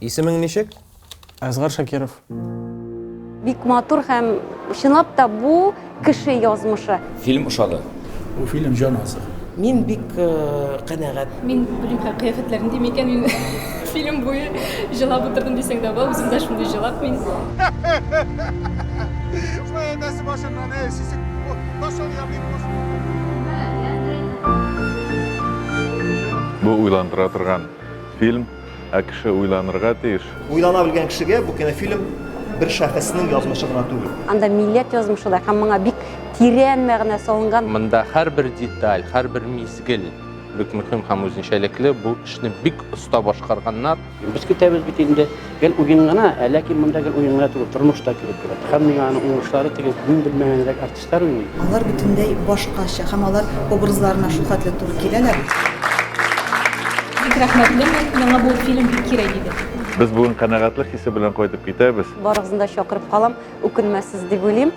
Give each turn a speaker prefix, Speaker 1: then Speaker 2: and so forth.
Speaker 1: Исемең ничек?
Speaker 2: Азгар Шакиров.
Speaker 3: Бик матур һәм чынлап та бу кеше язмышы.
Speaker 1: Фильм ошады.
Speaker 2: Bu film can azığı.
Speaker 4: Мин бик канәгать.
Speaker 5: Мин белмим кыяфәтләрен димәкән мин фильм буе җылап утырдым дисәң дә була, үзем дә шундый җылап мин.
Speaker 6: Bu уйландыра торган фильм, ә кеше уйланырга тиеш.
Speaker 7: Уйлана белгән кешегә бу кинофильм бер шәхеснең язмышы гына түгел.
Speaker 3: Анда милләт язмышы да һәм моңа бик тирән мәгънә салынган.
Speaker 8: Монда һәрбер деталь, һәрбер мизгел бик мөһим һәм үзенчәлекле. Бу эшне бик оста башкарганнар.
Speaker 9: Biz kitabız bittiğinde gel oyununa, lakin bunda gel oyununa turnuşta kirip durar. Hem yani oyuncuları tek gün bilmeyenler artistler oynuyor.
Speaker 10: Алар бүтүндөй башкача һәм алар образларына шул хәтле туры киләләр.
Speaker 5: Бик рәхмәтле, миңа бу фильм бик кирәк иде.
Speaker 6: Biz bugün kanagatlı hissi bilen koyduk kitapız.
Speaker 3: Барыгызны да чакырып калам, үкенмәсез дип уйлыйм.